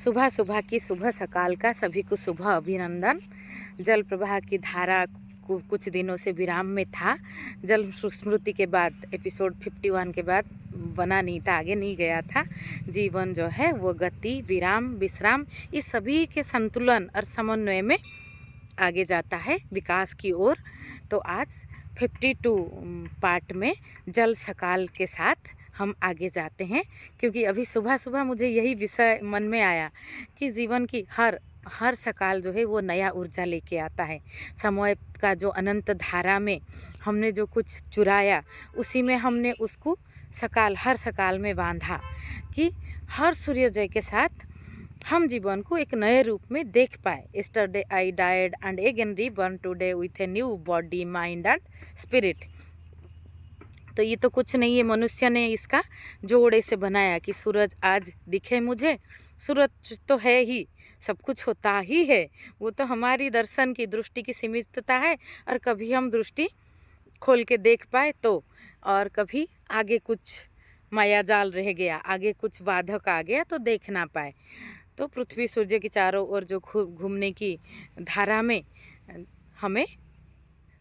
सुबह सुबह की शुभ सकाल का सभी को शुभ अभिनंदन। जल प्रवाह की धारा कुछ दिनों से विराम में था। जल स्मृति के बाद एपिसोड 51 के बाद बना नहीं था, आगे नहीं गया था। जीवन जो है वो गति, विराम, विश्राम, इस सभी के संतुलन और समन्वय में आगे जाता है विकास की ओर। तो आज 52 पार्ट में जल सकाल के साथ हम आगे जाते हैं, क्योंकि अभी सुबह सुबह मुझे यही विषय मन में आया कि जीवन की हर सकाल जो है वो नया ऊर्जा लेके आता है। समय का जो अनंत धारा में हमने जो कुछ चुराया, उसी में हमने उसको हर सकाल में बांधा कि हर सूर्योदय के साथ हम जीवन को एक नए रूप में देख पाए। Yesterday I died and again reborn today with a new body, mind and spirit. तो ये तो कुछ नहीं है, मनुष्य ने इसका जोड़ ऐसे बनाया कि सूरज आज दिखे मुझे। सूरज तो है ही, सब कुछ होता ही है, वो तो हमारी दर्शन की दृष्टि की सीमितता है। और कभी हम दृष्टि खोल के देख पाए तो, और कभी आगे कुछ माया जाल रह गया, आगे कुछ बाधक आ गया तो देख ना पाए। तो पृथ्वी सूर्य के चारों ओर जो घूमने की धारा में हमें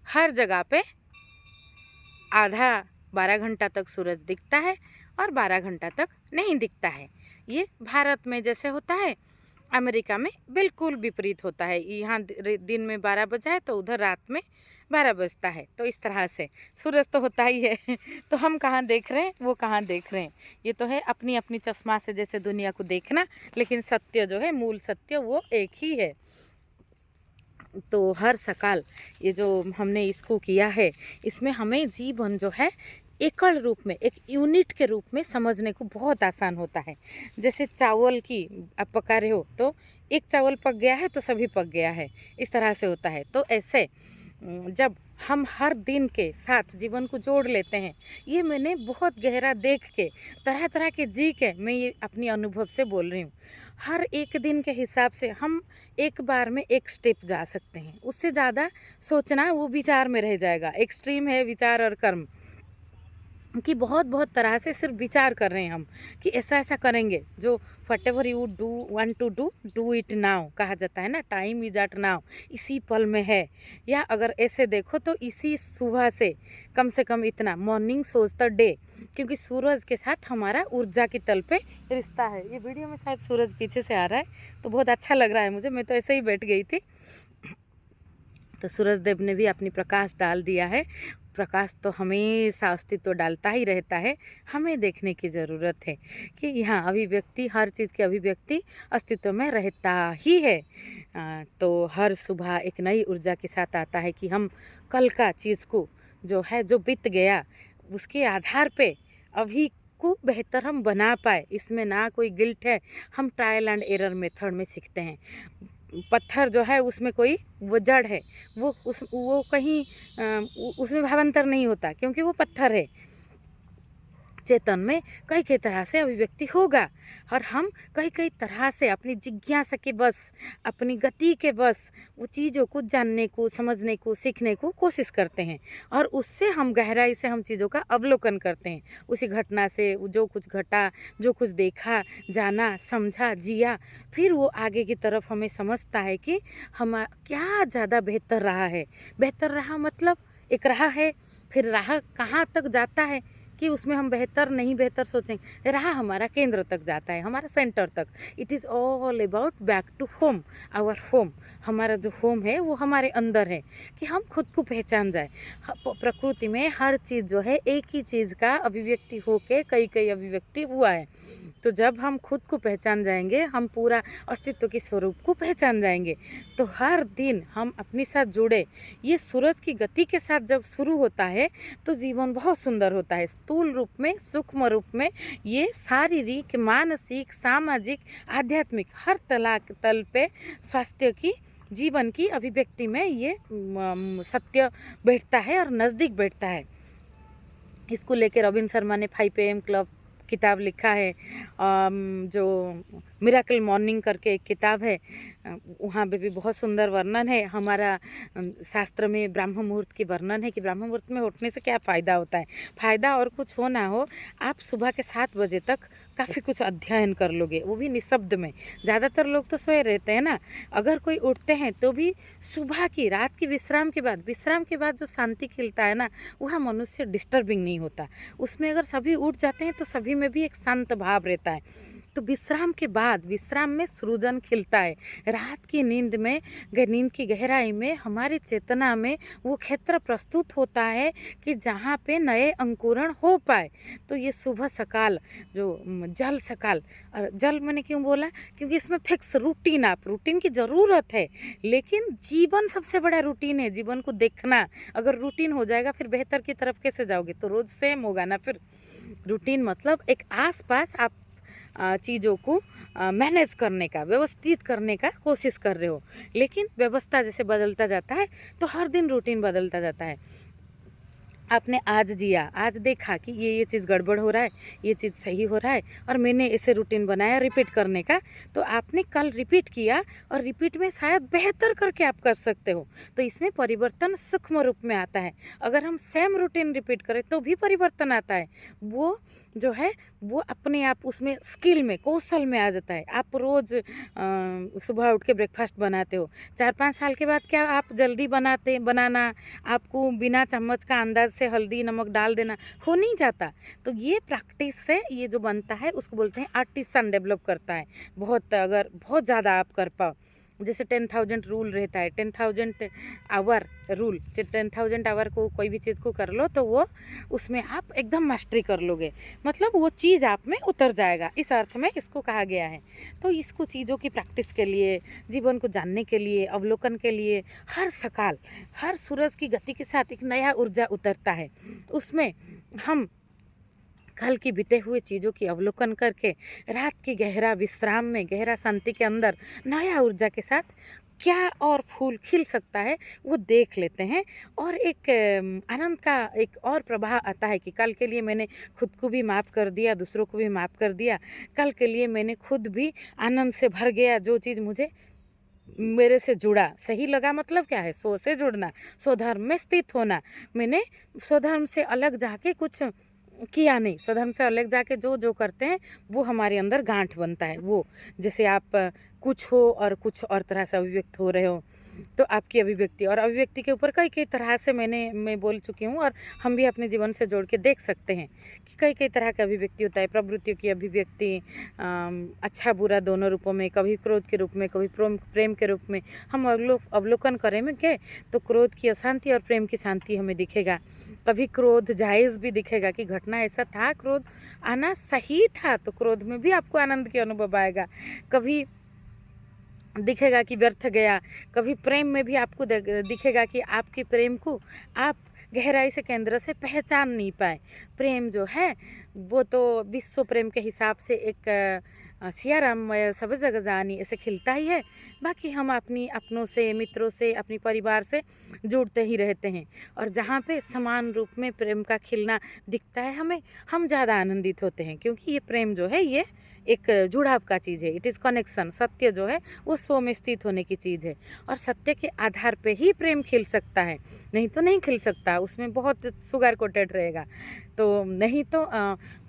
हर जगह पे आधा 12 घंटा तक सूरज दिखता है और 12 घंटा तक नहीं दिखता है। ये भारत में जैसे होता है, अमेरिका में बिल्कुल विपरीत होता है। यहाँ दिन में 12 बजा है तो उधर रात में 12 बजता है। तो इस तरह से सूरज तो होता ही है तो हम कहाँ देख रहे हैं, वो कहाँ देख रहे हैं। ये तो है अपनी अपनी चश्मा से जैसे दुनिया को देखना, लेकिन सत्य जो है, मूल सत्य वो एक ही है। तो हर सकाल ये जो हमने इसको किया है, इसमें हमें जीवन जो है एकल रूप में, एक यूनिट के रूप में समझने को बहुत आसान होता है। जैसे चावल की आप पका रहे हो तो एक चावल पक गया है तो सभी पक गया है, इस तरह से होता है। तो ऐसे जब हम हर दिन के साथ जीवन को जोड़ लेते हैं, ये मैंने बहुत गहरा देख के, तरह तरह के जी के मैं ये अपनी अनुभव से बोल रही हूँ। हर एक दिन के हिसाब से हम एक बार में एक स्टेप जा सकते हैं, उससे ज़्यादा सोचना वो विचार में रह जाएगा। एक्सट्रीम है विचार और कर्म कि बहुत तरह से सिर्फ विचार कर रहे हैं हम कि ऐसा ऐसा करेंगे। जो whatever you do want to do it now कहा जाता है ना, टाइम इज एट नाउ, इसी पल में है। या अगर ऐसे देखो तो इसी सुबह से कम इतना मॉर्निंग सोज द डे, क्योंकि सूरज के साथ हमारा ऊर्जा की तल पे रिश्ता है। ये वीडियो में शायद सूरज पीछे से आ रहा है तो बहुत अच्छा लग रहा है मुझे, मैं तो ऐसे ही बैठ गई थी। तो सूरज देव ने भी अपनी प्रकाश डाल दिया है। प्रकाश तो हमेशा अस्तित्व डालता ही रहता है। हमें देखने की ज़रूरत है कि यहाँ अभिव्यक्ति, हर चीज़ की अभिव्यक्ति अस्तित्व में रहता ही है। तो हर सुबह एक नई ऊर्जा के साथ आता है कि हम कल का चीज़ को जो है, जो बीत गया, उसके आधार पे अभी को बेहतर हम बना पाए। इसमें ना कोई गिल्ट है, हम ट्रायल एंड एरर मेथड में सीखते हैं। पत्थर जो है उसमें कोई वो जड़ है, वो कहीं उसमें भावांतर नहीं होता, क्योंकि वो पत्थर है। चेतन में कई तरह से अभिव्यक्ति होगा, और हम कई तरह से अपनी जिज्ञासा के बस, अपनी गति के बस वो चीज़ों को जानने को, समझने को, सीखने को कोशिश करते हैं। और उससे हम गहराई से हम चीज़ों का अवलोकन करते हैं। उसी घटना से जो कुछ घटा, जो कुछ देखा, जाना, समझा, जिया, फिर वो आगे की तरफ हमें समझता है कि हम क्या ज़्यादा बेहतर रहा है। बेहतर रहा मतलब एक राह है, फिर राह कहाँ तक जाता है कि उसमें हम बेहतर नहीं बेहतर सोचेंगे। राह हमारा केंद्र तक जाता है, हमारा सेंटर तक। It is all about back to home, our home. हमारा जो होम है वो हमारे अंदर है, कि हम खुद को पहचान जाए। प्रकृति में हर चीज़ जो है एक ही चीज़ का अभिव्यक्ति होके कई अभिव्यक्ति हुआ है। तो जब हम खुद को पहचान जाएंगे, हम पूरा अस्तित्व के स्वरूप को पहचान जाएंगे। तो हर दिन हम अपने साथ जुड़े। ये सूरज की गति के साथ जब शुरू होता है तो जीवन बहुत सुंदर होता है। स्थूल रूप में, सूक्ष्म रूप में, ये शारीरिक, मानसिक, सामाजिक, आध्यात्मिक हर तल पे स्वास्थ्य की, जीवन की अभिव्यक्ति में ये सत्य बैठता है और नज़दीक बैठता है। इसको लेकर रविंद्र शर्मा ने 5 AM क्लब किताब लिखा है। जो मिरेकल मॉर्निंग करके एक किताब है, वहाँ पे भी बहुत सुंदर वर्णन है। हमारा शास्त्र में ब्रह्म मुहूर्त की वर्णन है कि ब्रह्म मुहूर्त में उठने से क्या फ़ायदा होता है। फ़ायदा और कुछ हो ना हो, आप सुबह के 7 बजे तक काफ़ी कुछ अध्ययन कर लोगे, वो भी निःशब्द में। ज़्यादातर लोग तो सोए रहते हैं ना, अगर कोई उठते हैं तो भी सुबह की, रात की विश्राम के बाद जो शांति खिलता है ना, वह मनुष्य डिस्टर्बिंग नहीं होता। उसमें अगर सभी उठ जाते हैं तो सभी में भी एक शांत भाव रहता है। तो विश्राम के बाद, विश्राम में सृजन खिलता है। रात की नींद में, नींद की गहराई में, हमारी चेतना में वो क्षेत्र प्रस्तुत होता है कि जहाँ पे नए अंकुरण हो पाए। तो ये सुबह सकाल जो जल सकाल, और जल मैंने क्यों बोला, क्योंकि इसमें फिक्स रूटीन, आप रूटीन की ज़रूरत है, लेकिन जीवन सबसे बड़ा रूटीन है। जीवन को देखना, अगर रूटीन हो जाएगा फिर बेहतर की तरफ कैसे जाओगे, तो रोज़ सेम होगा ना। फिर रूटीन मतलब एक आसपास आप चीज़ों को मैनेज करने का, व्यवस्थित करने का कोशिश कर रहे हो, लेकिन व्यवस्था जैसे बदलता जाता है तो हर दिन रूटीन बदलता जाता है। आपने आज जिया, आज देखा कि ये चीज़ गड़बड़ हो रहा है, ये चीज़ सही हो रहा है, और मैंने ऐसे रूटीन बनाया रिपीट करने का, तो आपने कल रिपीट किया और रिपीट में शायद बेहतर करके आप कर सकते हो। तो इसमें परिवर्तन सूक्ष्म रूप में आता है। अगर हम सेम रूटीन रिपीट करें तो भी परिवर्तन आता है। वो जो है वो अपने आप उसमें स्किल में, कौशल में आ जाता है। आप रोज़ सुबह उठ के ब्रेकफास्ट बनाते हो, 4-5 साल के बाद क्या आप जल्दी बनाना आपको बिना चम्मच का अंदाज से हल्दी नमक डाल देना हो नहीं जाता। तो ये प्रैक्टिस से ये जो बनता है उसको बोलते हैं आर्टिसन डेवलप करता है। बहुत, अगर बहुत ज़्यादा आप कर पाओ, जैसे 10,000 रूल रहता है, 10,000 आवर रूल, 10,000 आवर को कोई भी चीज़ को कर लो तो वो उसमें आप एकदम मास्टरी कर लोगे, मतलब वो चीज़ आप में उतर जाएगा, इस अर्थ में इसको कहा गया है। तो इसको चीज़ों की प्रैक्टिस के लिए, जीवन को जानने के लिए, अवलोकन के लिए, हर सकाल, हर सूरज की गति के साथ एक नया ऊर्जा उतरता है। उसमें हम कल की बीते हुए चीज़ों की अवलोकन करके रात की गहरा विश्राम में, गहरा शांति के अंदर नया ऊर्जा के साथ क्या और फूल खिल सकता है वो देख लेते हैं। और एक आनंद का एक और प्रवाह आता है कि कल के लिए मैंने खुद को भी माफ़ कर दिया, दूसरों को भी माफ़ कर दिया, कल के लिए मैंने खुद भी आनंद से भर गया। जो चीज़ मुझे मेरे से जुड़ा, सही लगा, मतलब क्या है, सो से जुड़ना, स्वधर्म में स्थित होना। मैंने स्वधर्म से अलग जाके कुछ किया नहीं, स्वधर्म से अलग जाके जो जो करते हैं वो हमारे अंदर गांठ बनता है। वो जैसे आप कुछ हो और कुछ और तरह से अभिव्यक्त हो रहे हो, तो आपकी अभिव्यक्ति और अभिव्यक्ति के ऊपर कई कई तरह से मैं बोल चुकी हूँ, और हम भी अपने जीवन से जोड़ के देख सकते हैं कि कई कई तरह का अभिव्यक्ति होता है। प्रवृत्तियों की अभिव्यक्ति अच्छा बुरा दोनों रूपों में, कभी क्रोध के रूप में, कभी प्रेम के रूप में। हम अवलोकन करेंगे तो क्रोध की अशांति और प्रेम की शांति हमें दिखेगा। कभी क्रोध जायज़ भी दिखेगा कि घटना ऐसा था, क्रोध आना सही था, तो क्रोध में भी आपको आनंद के अनुभव आएगा। कभी दिखेगा कि व्यर्थ गया, कभी प्रेम में भी आपको दिखेगा कि आपके प्रेम को आप गहराई से, केंद्र से पहचान नहीं पाए। प्रेम जो है वो तो विश्व प्रेम के हिसाब से एक सियाराम सब जगह जानी ऐसे खिलता ही है। बाकी हम अपनी अपनों से, मित्रों से, अपनी परिवार से जुड़ते ही रहते हैं, और जहाँ पे समान रूप में प्रेम का खिलना दिखता है हमें, हम ज़्यादा आनंदित होते हैं, क्योंकि ये प्रेम जो है ये एक जुड़ाव का चीज़ है। It is connection. सत्य जो है वो स्व में स्थित होने की चीज़ है, और सत्य के आधार पे ही प्रेम खिल सकता है, नहीं तो नहीं खिल सकता। उसमें बहुत शुगर कोटेड रहेगा, तो नहीं तो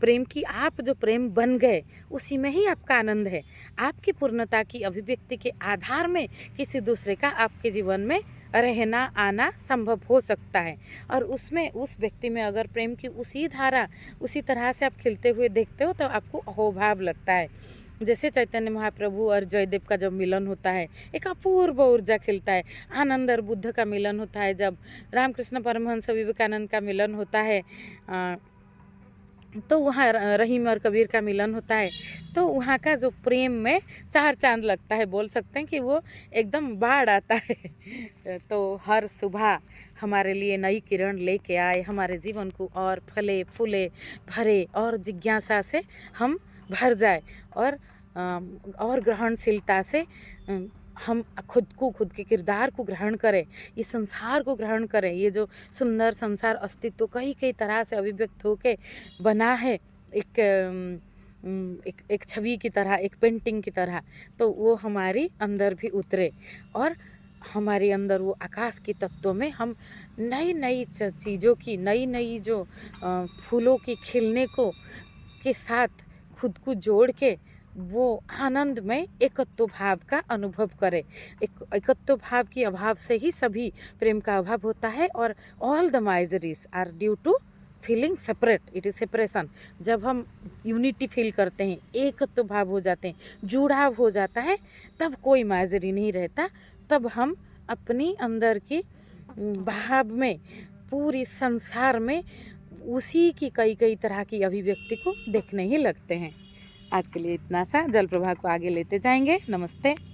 प्रेम की, आप जो प्रेम बन गए उसी में ही आपका आनंद है। आपकी पूर्णता की अभिव्यक्ति के आधार में किसी दूसरे का आपके जीवन में रहना आना संभव हो सकता है, और उसमें उस व्यक्ति में अगर प्रेम की उसी धारा, उसी तरह से आप खिलते हुए देखते हो तो आपको अहोभाव लगता है। जैसे चैतन्य महाप्रभु और जयदेव का जब मिलन होता है, एक अपूर्व ऊर्जा खिलता है। आनंद और बुद्ध का मिलन होता है, जब रामकृष्ण परमहंस विवेकानंद का मिलन होता है, तो वहाँ रहीम और कबीर का मिलन होता है, तो वहाँ का जो प्रेम में चार चांद लगता है, बोल सकते हैं कि वो एकदम बाढ़ आता है। तो हर सुबह हमारे लिए नई किरण लेके आए, हमारे जीवन को और फले फूले भरे और जिज्ञासा से हम भर जाए, और ग्रहणशीलता से हम खुद को, खुद के किरदार को ग्रहण करें, ये संसार को ग्रहण करें। ये जो सुंदर संसार अस्तित्व कई कई तरह से अभिव्यक्त होके बना है, एक छवि की तरह, एक पेंटिंग की तरह, तो वो हमारी अंदर भी उतरे, और हमारे अंदर वो आकाश की तत्वों में हम नई नई चीज़ों की, नई नई जो फूलों की खिलने को के साथ खुद को जोड़ के वो आनंद में एकत्व भाव का अनुभव करे। एकत्व भाव की अभाव से ही सभी प्रेम का अभाव होता है। और all the miseries are due to feeling separate, it is separation. जब हम यूनिटी फील करते हैं, एकत्व भाव हो जाते हैं, जुड़ाव हो जाता है, तब कोई माइजरी नहीं रहता। तब हम अपनी अंदर की भाव में पूरी संसार में उसी की कई कई तरह की अभिव्यक्ति को देखने ही लगते हैं। आज के लिए इतना सा, जल प्रवाह को आगे लेते जाएंगे। नमस्ते।